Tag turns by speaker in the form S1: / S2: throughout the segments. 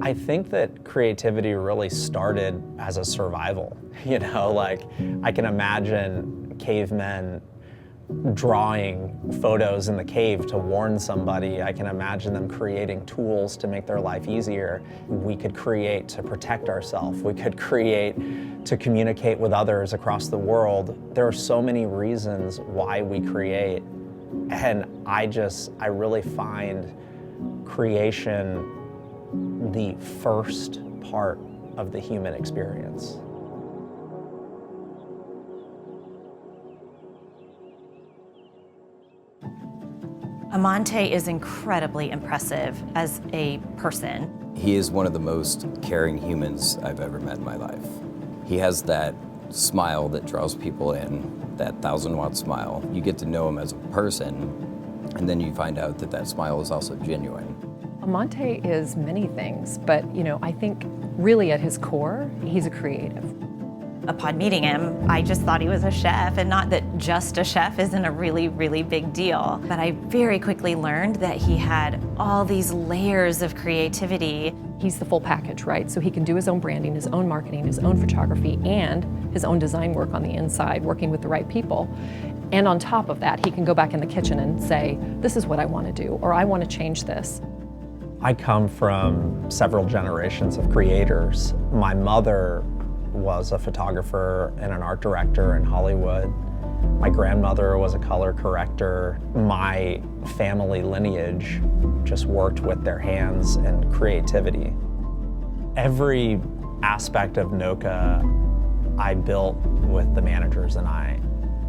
S1: I think that creativity really started as a survival. Like I can imagine cavemen drawing photos in the cave to warn somebody. I can imagine them creating tools to make their life easier. We could create to protect ourselves. We could create to communicate with others across the world. There are so many reasons why we create. And I really find creation the first part of the human experience.
S2: Amante is incredibly impressive as a person.
S3: He is one of the most caring humans I've ever met in my life. He has that smile that draws people in, that 1,000-watt smile. You get to know him as a person, and then you find out that that smile is also genuine.
S4: Amante is many things, but I think really at his core, he's a creative.
S2: Upon meeting him, I just thought he was a chef, and not that just a chef isn't a really, really big deal. But I very quickly learned that he had all these layers of creativity.
S4: He's the full package, right? So he can do his own branding, his own marketing, his own photography, and his own design work on the inside, working with the right people. And on top of that, he can go back in the kitchen and say, this is what I want to do, or I want to change this.
S1: I come from several generations of creators. My mother was a photographer and an art director in Hollywood. My grandmother was a color corrector. My family lineage just worked with their hands and creativity. Every aspect of Noka I built with the managers and I.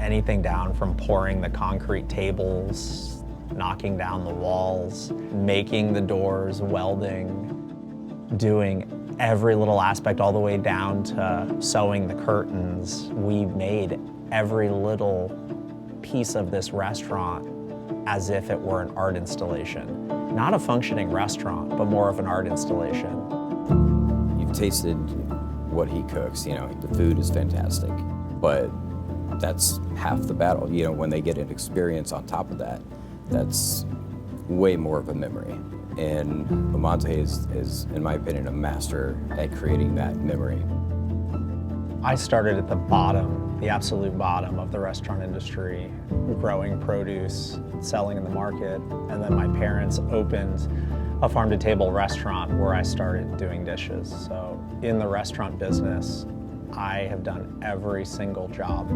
S1: Anything down from pouring the concrete tables, knocking down the walls, making the doors, welding, doing every little aspect all the way down to sewing the curtains. We made every little piece of this restaurant as if it were an art installation. Not a functioning restaurant, but more of an art installation.
S3: You've tasted what he cooks, the food is fantastic, but that's half the battle. When they get an experience on top of that, that's way more of a memory. And Amante is, in my opinion, a master at creating that memory.
S1: I started at the bottom, the absolute bottom of the restaurant industry, growing produce, selling in the market, and then my parents opened a farm-to-table restaurant where I started doing dishes. So in the restaurant business, I have done every single job.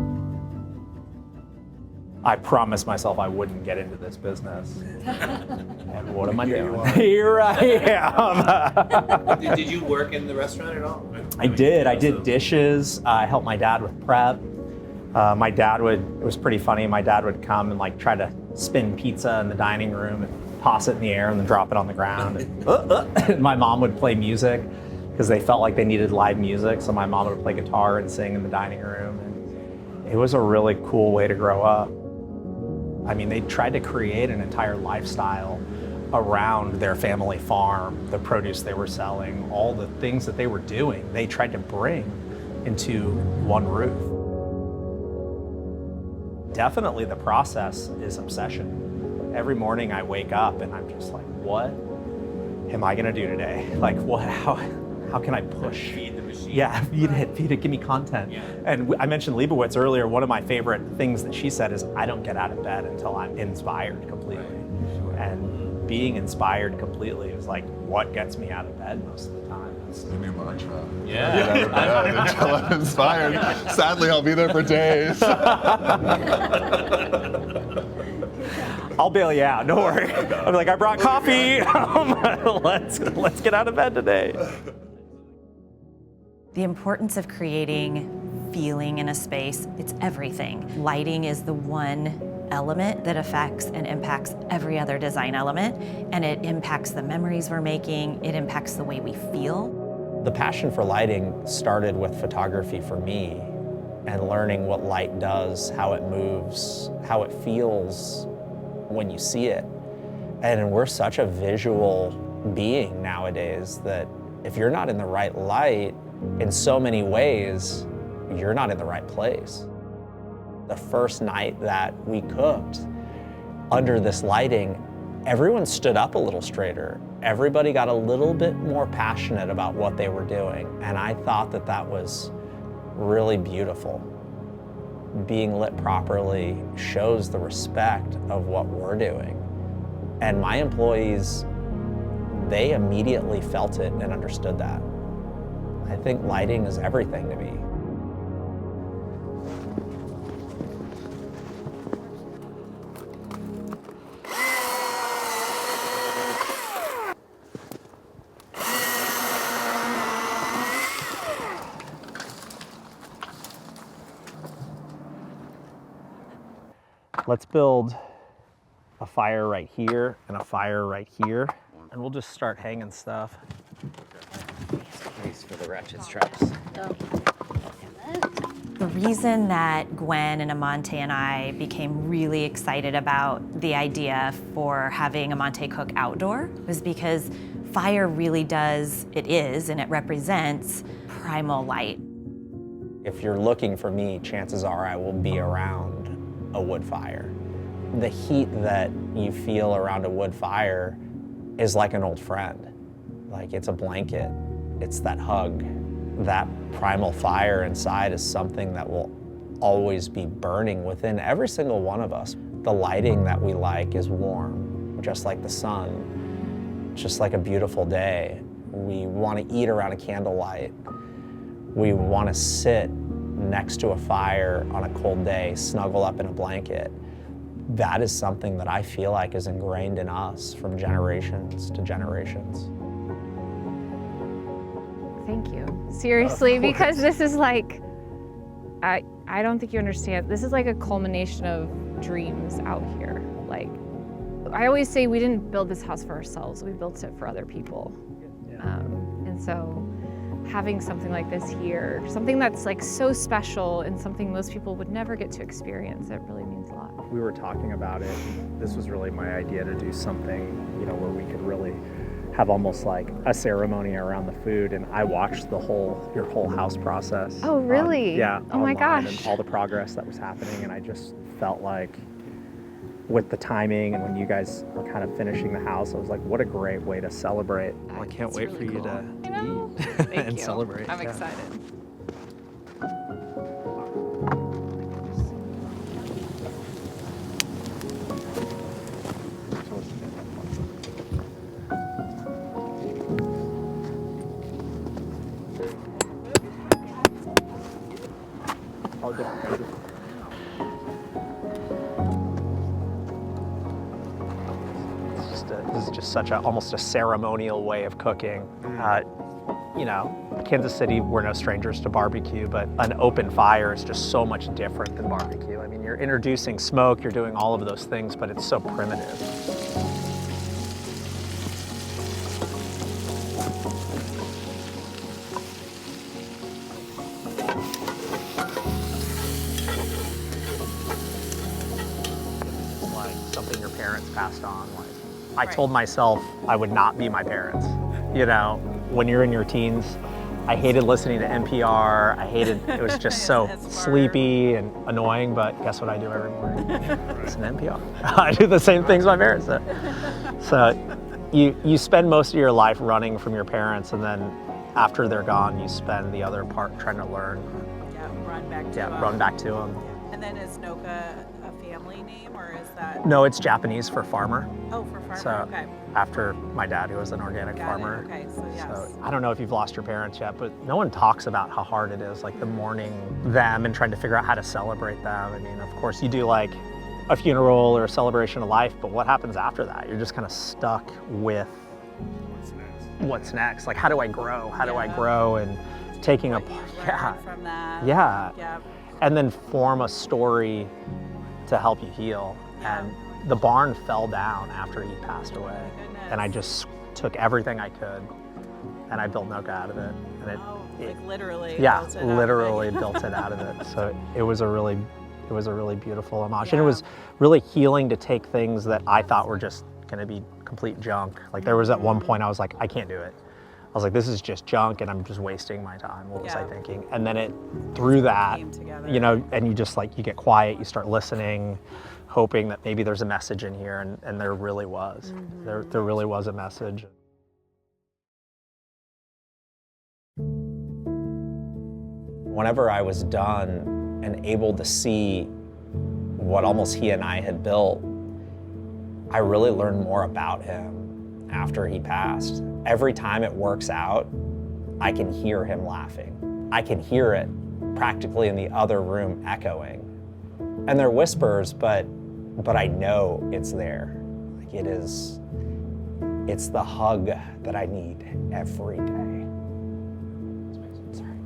S1: I promised myself I wouldn't get into this business. And what am I doing? Here I am.
S5: Did you work in the restaurant at all?
S1: I did. I did dishes. I helped my dad with prep. It was pretty funny. My dad would come and try to spin pizza in the dining room and toss it in the air and then drop it on the ground. And my mom would play music because they felt like they needed live music. So my mom would play guitar and sing in the dining room. And it was a really cool way to grow up. They tried to create an entire lifestyle around their family farm, the produce they were selling, all the things that they were doing, they tried to bring into one roof. Definitely the process is obsession. Every morning I wake up and I'm just like, what am I gonna do today? How can I push?
S5: Feed the machine.
S1: Yeah, feed it, give me content.
S5: Yeah.
S1: And I mentioned Leibowitz earlier. One of my favorite things that she said is, I don't get out of bed until I'm inspired completely.
S5: Right. Sure.
S1: And being inspired completely is what gets me out of bed most of the time.
S6: It's the new mantra.
S5: Yeah.
S6: Get out of bed until I'm inspired. Sadly, I'll be there for days.
S1: I'll bail you out, don't worry. I'll be like, I brought coffee. Let's get out of bed today.
S2: The importance of creating feeling in a space, it's everything. Lighting is the one element that affects and impacts every other design element, and it impacts the memories we're making, it impacts the way we feel.
S1: The passion for lighting started with photography for me, and learning what light does, how it moves, how it feels when you see it. And we're such a visual being nowadays that if you're not in the right light, in so many ways, you're not in the right place. The first night that we cooked under this lighting, everyone stood up a little straighter. Everybody got a little bit more passionate about what they were doing. And I thought that that was really beautiful. Being lit properly shows the respect of what we're doing. And my employees, they immediately felt it and understood that. I think lighting is everything to me. Let's build a fire right here and a fire right here, and we'll just start hanging stuff.
S7: Place for the ratchet straps.
S2: The reason that Gwen and Amante and I became really excited about the idea for having Amante cook outdoor was because fire really does, it is, and it represents primal light.
S1: If you're looking for me, chances are I will be around a wood fire. The heat that you feel around a wood fire is like an old friend. Like it's a blanket, it's that hug. That primal fire inside is something that will always be burning within every single one of us. The lighting that we like is warm, just like the sun, just like a beautiful day. We want to eat around a candlelight. We want to sit next to a fire on a cold day, snuggle up in a blanket. That is something that I feel like is ingrained in us from generations to generations.
S8: Thank you. Seriously, because this is like, I don't think you understand. This is like a culmination of dreams out here. Like, I always say we didn't build this house for ourselves, we built it for other people. And so having something like this here, something that's like so special and something most people would never get to experience, it really means a lot.
S9: We were talking about it. This was really my idea to do something, where we could really have almost like a ceremony around the food, and I watched your whole house process.
S8: Oh, really?
S9: Yeah.
S8: Oh my
S9: online,
S8: gosh.
S9: and all the progress that was happening, and I just felt like with the timing and when you guys are kind of finishing the house, I was like, what a great way to celebrate.
S1: I can't wait for you to
S8: I know.
S1: eat
S8: Thank
S1: and
S8: you.
S1: celebrate.
S8: I'm
S1: Yeah.
S8: excited.
S1: This is just such almost a ceremonial way of cooking. Kansas City, we're no strangers to barbecue, but an open fire is just so much different than barbecue. I mean, you're introducing smoke, you're doing all of those things, but it's so primitive. Like something your parents passed on. I told myself I would not be my parents. When you're in your teens, I hated listening to NPR. It was just so sleepy and annoying, but guess what I do every morning? Listen to NPR. I do the same things my parents did. So you spend most of your life running from your parents, and then after they're gone, you spend the other part trying to learn.
S10: Yeah, run back to them.
S1: Run back to them.
S10: And then is Noka a family name, or is that?
S1: No, it's Japanese for farmer.
S10: Oh, for farmer,
S1: So
S10: okay.
S1: after my dad, who was an organic
S10: Got
S1: farmer.
S10: it. Okay, so yes.
S1: So I don't know if you've lost your parents yet, but no one talks about how hard it is, like the mourning them and trying to figure out how to celebrate them. I mean, of course you do like a funeral or a celebration of life, but what happens after that? You're just kind of stuck with what's next. Like, how do I grow? How do I grow? And taking
S10: What
S1: apart,
S10: you've learned from that.
S1: yeah.
S10: Yep.
S1: And then form a story to help you heal.
S10: Yeah.
S1: And the barn fell down after he passed away.
S10: Goodness.
S1: And I just took everything I could and I built Noka out of it. And
S10: Like literally.
S1: yeah,
S10: built it out of
S1: literally
S10: it.
S1: built it out of it. So it was a really beautiful homage. And it was really healing to take things that I thought were just gonna be complete junk. Like there was at one point I was like, I can't do it. I was like, this is just junk and I'm just wasting my time. What was I thinking? And then through that,
S10: Came together.
S1: and you just like, you get quiet, you start listening. hoping that maybe there's a message in here, and there really was. There really was a message. Whenever I was done and able to see what almost he and I had built, I really learned more about him after he passed. Every time it works out, I can hear him laughing. I can hear it practically in the other room echoing. And they're whispers, but I know it's there. Like it's the hug that I need every day. Sorry.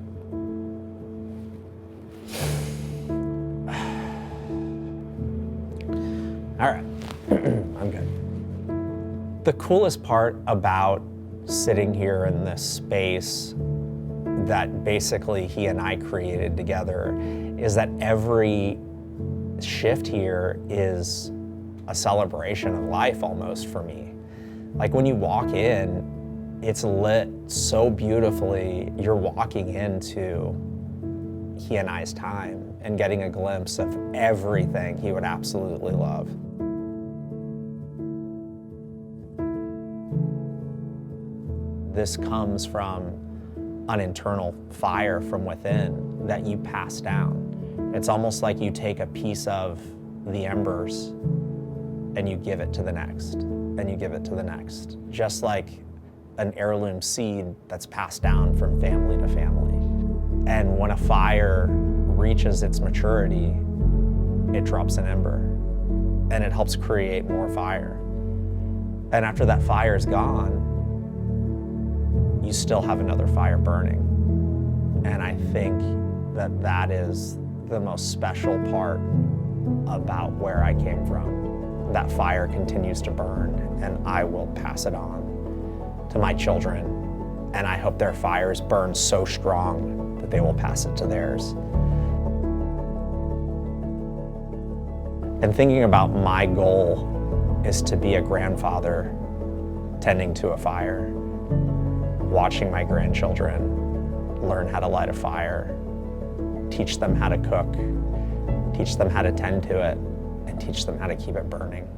S1: All right, I'm good. The coolest part about sitting here in this space that basically he and I created together is that every shift here is a celebration of life almost for me. Like when you walk in, it's lit so beautifully. You're walking into he and I's time and getting a glimpse of everything he would absolutely love. This comes from an internal fire from within that you pass down. It's almost like you take a piece of the embers and you give it to the next, and you give it to the next. Just like an heirloom seed that's passed down from family to family. And when a fire reaches its maturity, it drops an ember and it helps create more fire. And after that fire is gone, you still have another fire burning. And I think that that is the most special part about where I came from. That fire continues to burn, and I will pass it on to my children. And I hope their fires burn so strong that they will pass it to theirs. And thinking about my goal is to be a grandfather tending to a fire, watching my grandchildren learn how to light a fire, teach them how to cook, teach them how to tend to it, and teach them how to keep it burning.